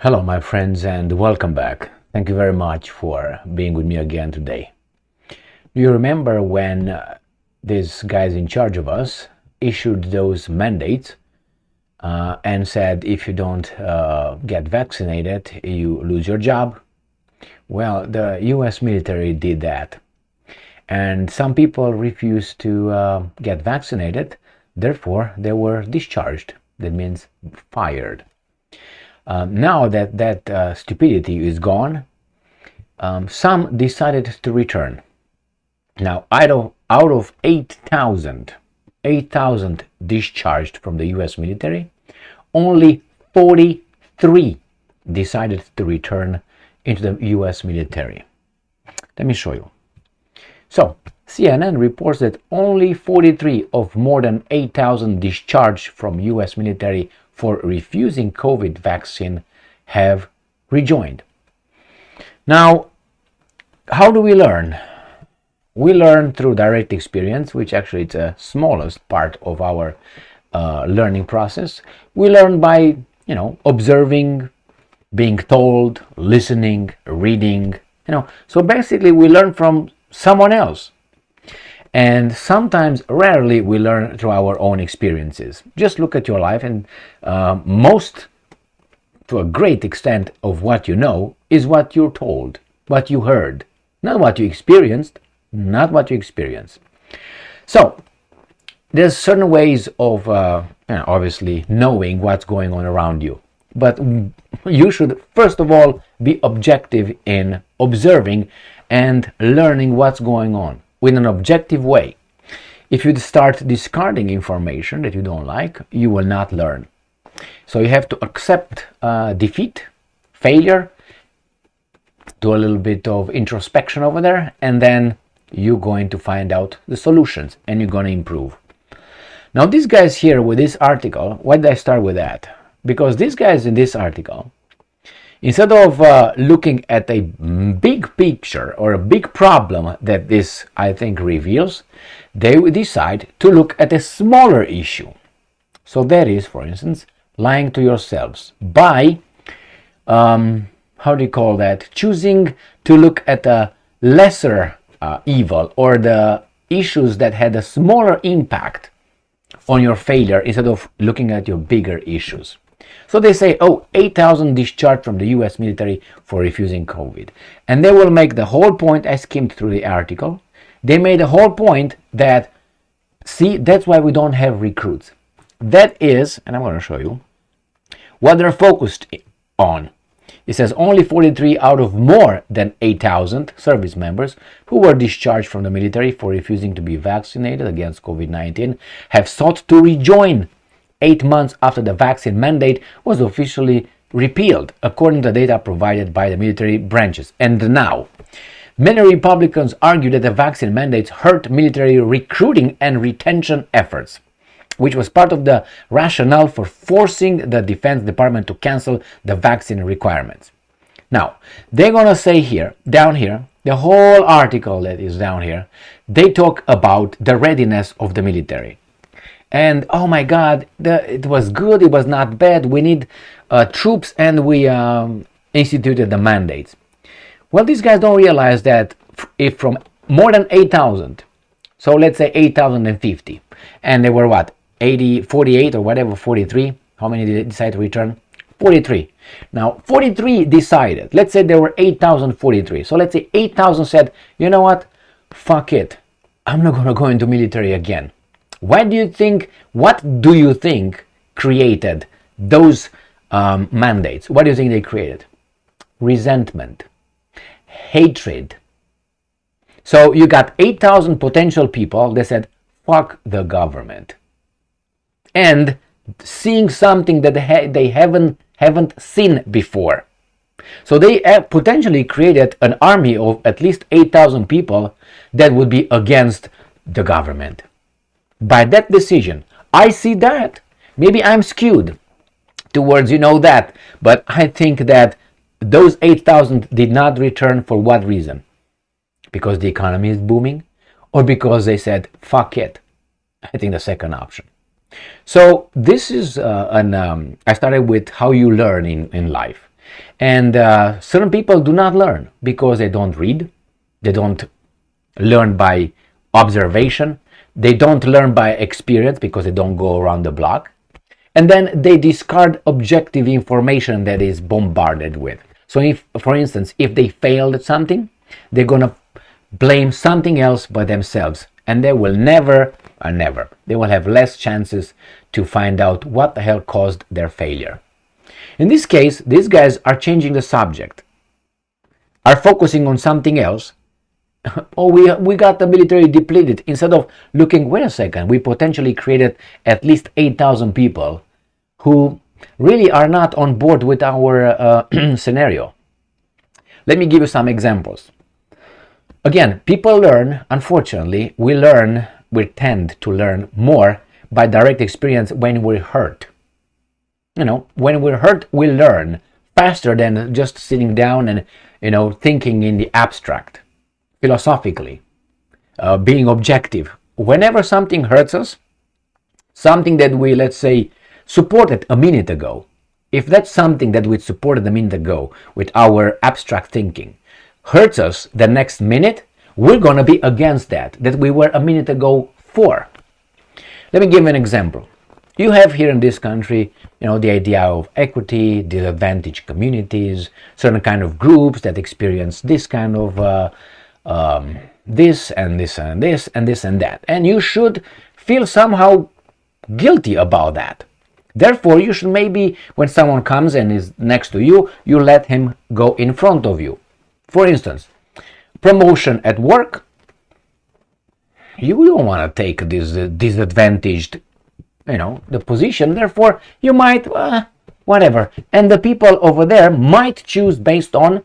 Hello, my friends, and welcome back. Thank you very much for being with me again today. Do you remember when these guys in charge of us issued those mandates and said if you don't get vaccinated, you lose your job? Well, the US military did that. And some people refused to get vaccinated, therefore, they were discharged. That means fired. Now that stupidity is gone, some decided to return. Now, out of 8,000 discharged from the US military, only 43 decided to return into the US military. Let me show you. So, CNN reports that only 43 of more than 8,000 discharged from US military for refusing COVID vaccine have rejoined. Now, how do we learn? We learn through direct experience, which actually is the smallest part of our learning process. We learn by, observing, being told, listening, reading, So basically we learn from someone else. And sometimes, rarely, we learn through our own experiences. Just look at your life, and to a great extent of what you know is what you're told, what you heard, not what you experienced, not what you experience. So, there's certain ways of, obviously, knowing what's going on around you. But you should, first of all, be objective in observing and learning what's going on in an objective way. If you start discarding information that you don't like, you will not learn. So you have to accept defeat, failure, do a little bit of introspection over there, and then you're going to find out the solutions and you're going to improve. Now these guys here with this article, why did I start with that? Because these guys in this article, instead of looking at a big picture or a big problem that this, I think, reveals, they decide to look at a smaller issue. So that is, for instance, lying to yourselves by, choosing to look at a lesser evil or the issues that had a smaller impact on your failure instead of looking at your bigger issues. So they say, 8,000 discharged from the US military for refusing COVID. And they will make the whole point, I skimmed through the article, they made the whole point that, see, that's why we don't have recruits. That is, and I'm going to show you, what they're focused on. It says only 43 out of more than 8,000 service members who were discharged from the military for refusing to be vaccinated against COVID-19 have sought to rejoin 8 months after the vaccine mandate was officially repealed, according to data provided by the military branches. And now, many Republicans argue that the vaccine mandates hurt military recruiting and retention efforts, which was part of the rationale for forcing the Defense Department to cancel the vaccine requirements. Now, they're going to say here, down here, the whole article that is down here, they talk about the readiness of the military. And oh my God, it was good, it was not bad, we need troops, and we instituted the mandates. Well, these guys don't realize that if from more than 8,000, so let's say 8,050, and they were 48 or whatever, 43, how many did they decide to return? 43. Now, 43 decided, let's say there were 8,043, so let's say 8,000 said, you know what, fuck it, I'm not gonna go into military again. What do you think created those mandates? What do you think they created? Resentment, hatred. So you got 8,000 potential people that said, fuck the government. And seeing something that they haven't seen before. So they potentially created an army of at least 8,000 people that would be against the government. By that decision, I see that. Maybe I'm skewed towards, that. But I think that those 8,000 did not return for what reason? Because the economy is booming? Or because they said, fuck it? I think the second option. So this is I started with how you learn in life. And certain people do not learn because they don't read, they don't learn by observation, they don't learn by experience because they don't go around the block, and then they discard objective information that is bombarded with. So if, for instance, if they failed at something, they're gonna blame something else but themselves, and they will never, they will have less chances to find out what the hell caused their failure. In this case, these guys are changing the subject, are focusing on something else. Oh, we got the military depleted. Instead of looking, wait a second, we potentially created at least 8,000 people who really are not on board with our scenario. Let me give you some examples. Again, people learn, unfortunately, we tend to learn more by direct experience when we're hurt. You know, when we're hurt, we learn faster than just sitting down and, thinking in the abstract, philosophically, being objective. Whenever something hurts us, something that we, let's say, supported a minute ago, if that's something that we supported a minute ago with our abstract thinking, hurts us the next minute, we're going to be against that we were a minute ago for. Let me give you an example. You have here in this country, the idea of equity, disadvantaged communities, certain kind of groups that experience this kind of this and this and this and this and that. And you should feel somehow guilty about that. Therefore, you should maybe, when someone comes and is next to you, you let him go in front of you. For instance, promotion at work, you don't want to take this disadvantaged, the position. Therefore, you might, whatever. And the people over there might choose based on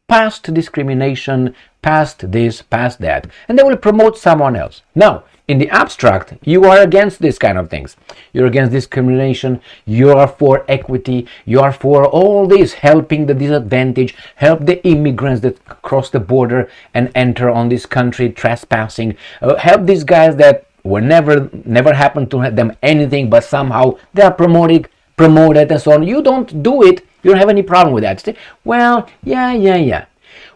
past discrimination, past this, past that. And they will promote someone else. Now, in the abstract, you are against this kind of things. You're against discrimination. You are for equity. You are for all this, helping the disadvantaged, help the immigrants that cross the border and enter on this country trespassing, help these guys that were never happened to them anything, but somehow they are promoted and so on. You don't do it. You don't have any problem with that. Well, yeah.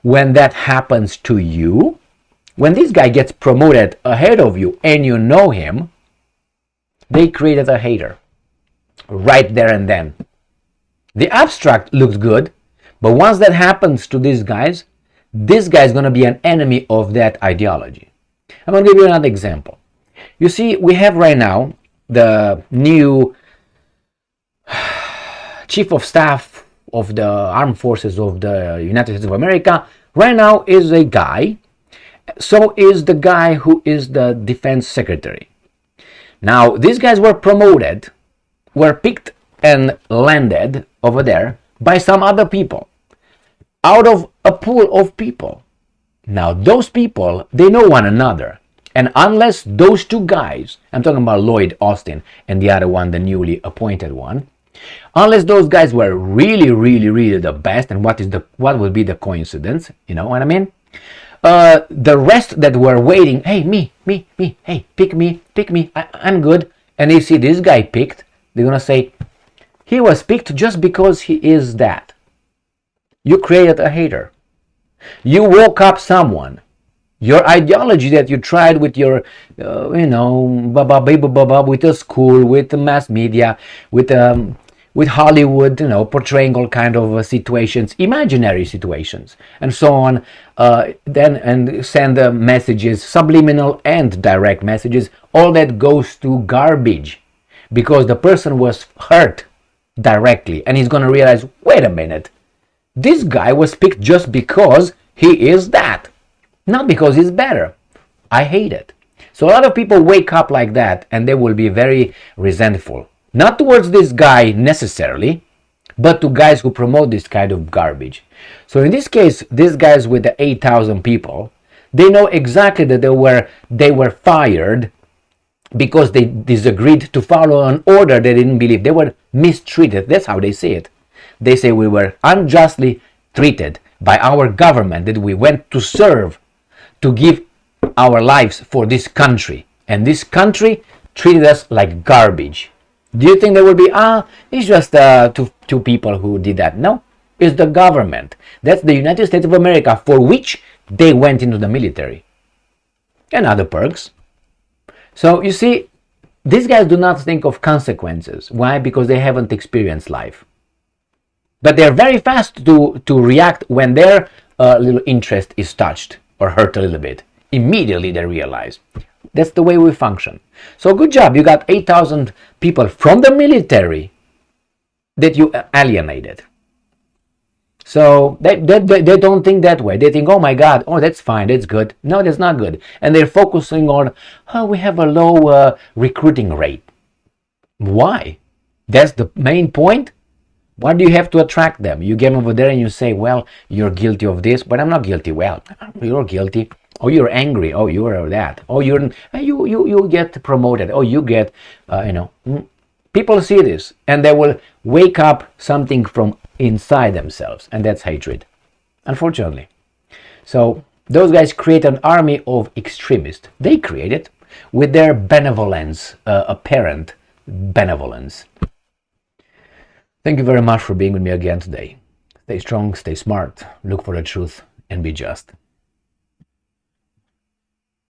When that happens to you, when this guy gets promoted ahead of you and you know him, they created a hater right there and then. The abstract looks good, but once that happens to this guy is going to be an enemy of that ideology. I'm going to give you another example. You see, we have right now the new chief of staff of the armed forces of the United States of America. Right now is a guy. So is the guy who is the defense secretary. Now, these guys were promoted, were picked and landed over there by some other people out of a pool of people. Now, those people, they know one another. And unless those two guys, I'm talking about Lloyd Austin and the other one, the newly appointed one, unless those guys were really, really, really the best, and what would be the coincidence, you know what I mean? The rest that were waiting, hey, me, hey, pick me, I'm good. And they see this guy picked, they're gonna say, he was picked just because he is that. You created a hater. You woke up someone. Your ideology that you tried with your, with the school, with the mass media, with Hollywood, portraying all kind of situations, imaginary situations, and so on. And send messages, subliminal and direct messages. All that goes to garbage, because the person was hurt directly, and he's gonna realize, wait a minute, this guy was picked just because he is that, not because he's better. I hate it. So a lot of people wake up like that, and they will be very resentful. Not towards this guy necessarily, but to guys who promote this kind of garbage. So in this case, these guys with the 8,000 people, they know exactly that they were fired because they disagreed to follow an order they didn't believe. They were mistreated. That's how they say it. They say we were unjustly treated by our government, that we went to serve, to give our lives for this country. And this country treated us like garbage. Do you think there will be, it's just two people who did that? No, is the government. That's the United States of America, for which they went into the military. And other perks. So you see, these guys do not think of consequences. Why? Because they haven't experienced life. But they're very fast to react when their little interest is touched or hurt a little bit. Immediately they realize. That's the way we function. So good job. You got 8,000 people from the military that you alienated. So they don't think that way. They think, oh my God, oh, that's fine, that's good. No, that's not good. And they're focusing on, oh, we have a low recruiting rate. Why? That's the main point. Why do you have to attract them? You get over there and you say, well, you're guilty of this, but I'm not guilty. Well, you're guilty. Oh, you're angry. Oh, you're that. Oh, you get promoted. Oh, you get, People see this and they will wake up something from inside themselves, and that's hatred, unfortunately. So those guys create an army of extremists. They create it with their benevolence, apparent benevolence. Thank you very much for being with me again today. Stay strong, stay smart, look for the truth, and be just.